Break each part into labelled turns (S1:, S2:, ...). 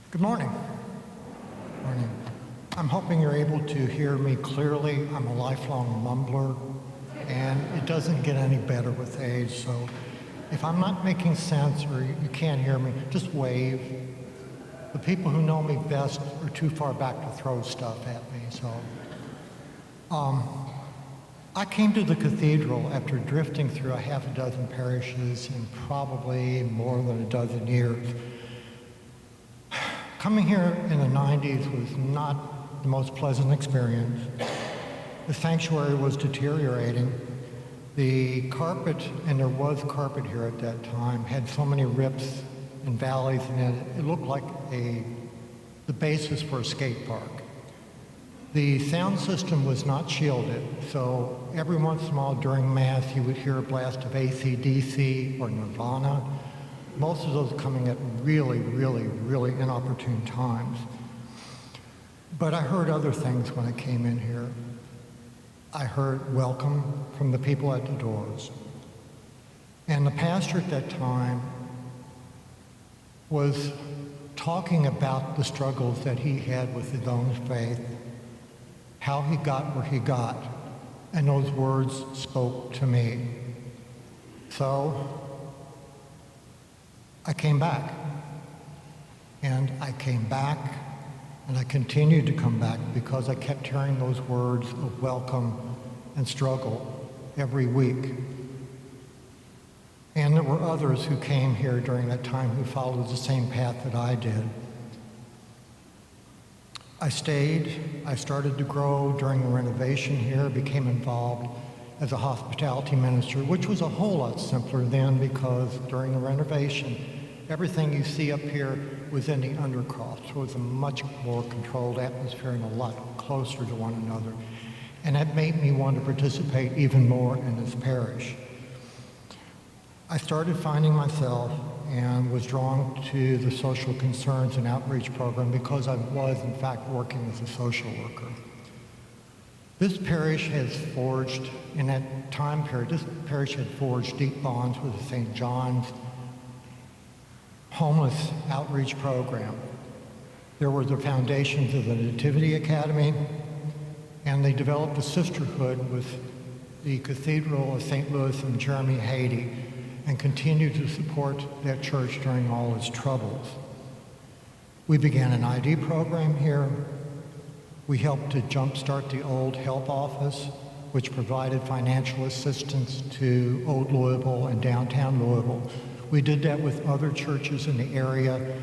S1: Good morning. Morning. I'm hoping you're able to hear me clearly. I'm a lifelong mumbler, and it doesn't get any better with age, so if I'm not making sense or you can't hear me, just wave. The people who know me best are too far back to throw stuff at me, so. I came to the Cathedral after drifting through a half a dozen parishes in probably more than a dozen years. Coming here in the 90s was not the most pleasant experience. The sanctuary was deteriorating. The carpet, and there was carpet here at that time, had so many rips and valleys in it, it looked like the basis for a skate park. The sound system was not shielded, so every once in a while during Mass you would hear a blast of AC/DC or Nirvana. Most of those coming at really, really, really inopportune times. But I heard other things when I came in here. I heard welcome from the people at the doors. And the pastor at that time was talking about the struggles that he had with his own faith, how he got where he got, and those words spoke to me. So I came back, and I came back, and I continued to come back because I kept hearing those words of welcome and struggle every week. And there were others who came here during that time who followed the same path that I did. I stayed, I started to grow during the renovation here, became involved as a hospitality minister, which was a whole lot simpler then because during the renovation, everything you see up here was in the undercroft, so it was a much more controlled atmosphere and a lot closer to one another. And that made me want to participate even more in this parish. I started finding myself and was drawn to the social concerns and outreach program because I was, in fact, working as a social worker. This parish has forged, in that time period, this parish had forged deep bonds with the St. John's homeless outreach program. There were the foundations of the Nativity Academy, and they developed a sisterhood with the Cathedral of St. Louis and Jeremy Haiti, and continued to support that church during all its troubles. We began an ID program here. We helped to jumpstart the old health office, which provided financial assistance to Old Louisville and downtown Louisville. We did that with other churches in the area.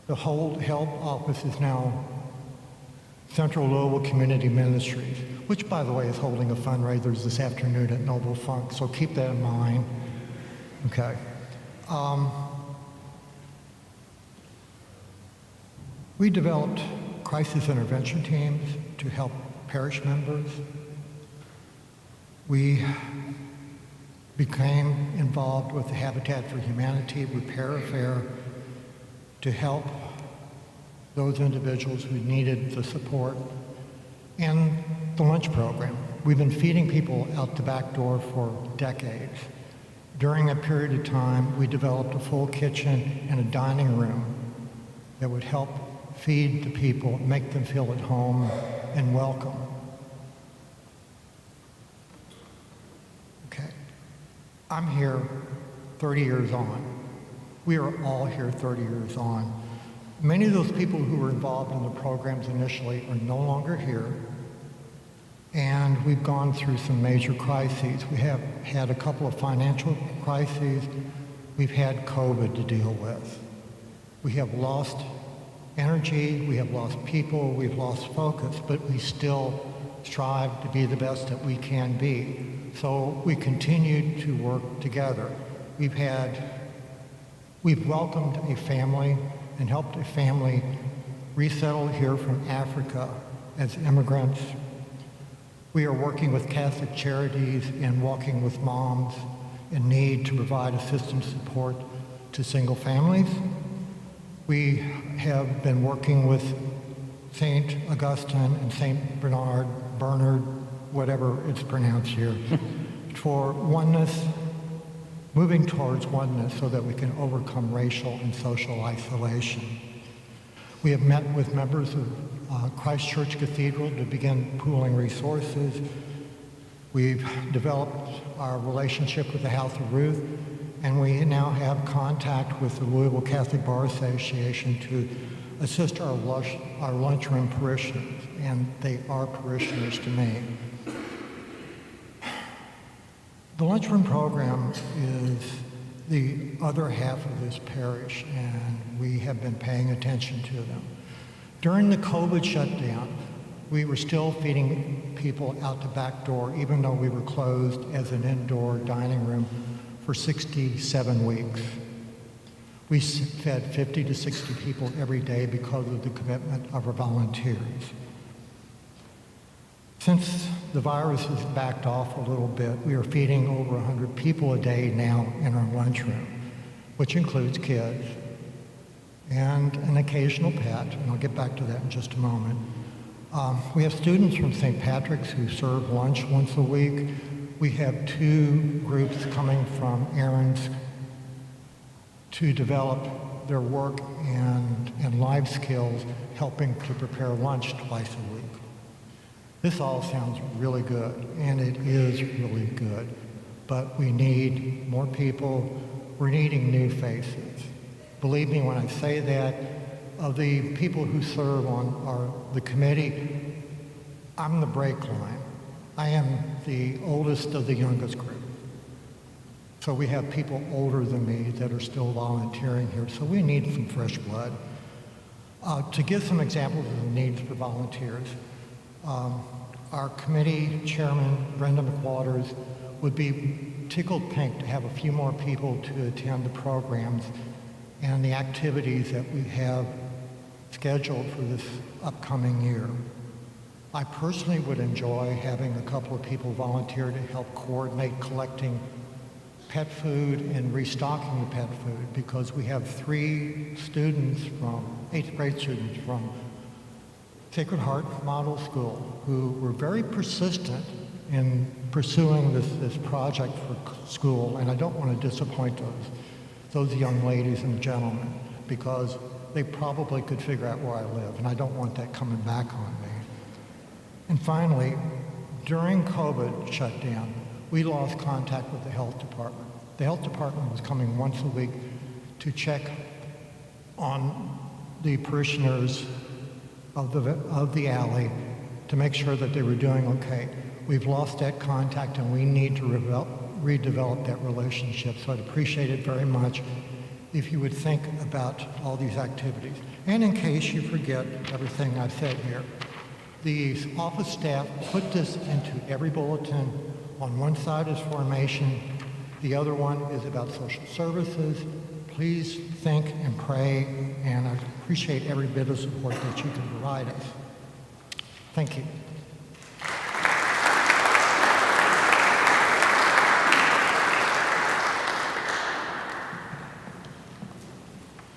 S1: The whole health office is now Central Louisville Community Ministries, which, by the way, is holding a fundraiser this afternoon at Noble Funk, so keep that in mind. Okay. We developed crisis intervention teams to help parish members. We became involved with the Habitat for Humanity Repair Affair to help those individuals who needed the support, and the lunch program. We've been feeding people out the back door for decades. During a period of time, we developed a full kitchen and a dining room that would help feed the people, make them feel at home and welcome. Okay, I'm here 30 years on. We are all here 30 years on. Many of those people who were involved in the programs initially are no longer here, and we've gone through some major crises. We have had a couple of financial crises. We've had COVID to deal with. We have lost energy, we have lost people, we've lost focus, but we still strive to be the best that we can be. So we continue to work together. We've welcomed a family and helped a family resettle here from Africa as immigrants. We are working with Catholic Charities and walking with moms in need to provide assistance support to single families. We have been working with St. Augustine and St. Bernard, whatever it's pronounced here, for oneness, moving towards oneness so that we can overcome racial and social isolation. We have met with members of Christ Church Cathedral to begin pooling resources. We've developed our relationship with the House of Ruth, and we now have contact with the Louisville Catholic Bar Association to assist our lunchroom parishioners, and they are parishioners to me. The lunchroom program is the other half of this parish, and we have been paying attention to them. During the COVID shutdown, we were still feeding people out the back door, even though we were closed as an indoor dining room for 67 weeks. We fed 50 to 60 people every day because of the commitment of our volunteers. Since the virus has backed off a little bit, we are feeding over 100 people a day now in our lunchroom, which includes kids and an occasional pet, and I'll get back to that in just a moment. We have students from St. Patrick's who serve lunch once a week. We have 2 groups coming from errands to develop their work and life skills, helping to prepare lunch twice a week. This all sounds really good, and it is really good, but we need more people. We're needing new faces. Believe me when I say that, of the people who serve on the committee, I'm the brake line. I am the oldest of the youngest group. So we have people older than me that are still volunteering here, so we need some fresh blood. To give some examples of the needs for volunteers, our committee chairman, Brenda McWaters, would be tickled pink to have a few more people to attend the programs and the activities that we have scheduled for this upcoming year. I personally would enjoy having a couple of people volunteer to help coordinate collecting pet food and restocking the pet food, because we have 3 students from 8th grade students from Sacred Heart Model School who were very persistent in pursuing this project for school, and I don't want to disappoint those young ladies and gentlemen, because they probably could figure out where I live, and I don't want that coming back on me. And finally, during COVID shutdown, we lost contact with the health department. The health department was coming once a week to check on the parishioners of the alley to make sure that they were doing okay. We've lost that contact, and we need to redevelop that relationship. So I'd appreciate it very much if you would think about all these activities. And in case you forget everything I've said here, the office staff put this into every bulletin. On one side is formation, the other one is about social services. Please think and pray, and I appreciate every bit of support that you can provide us. Thank you.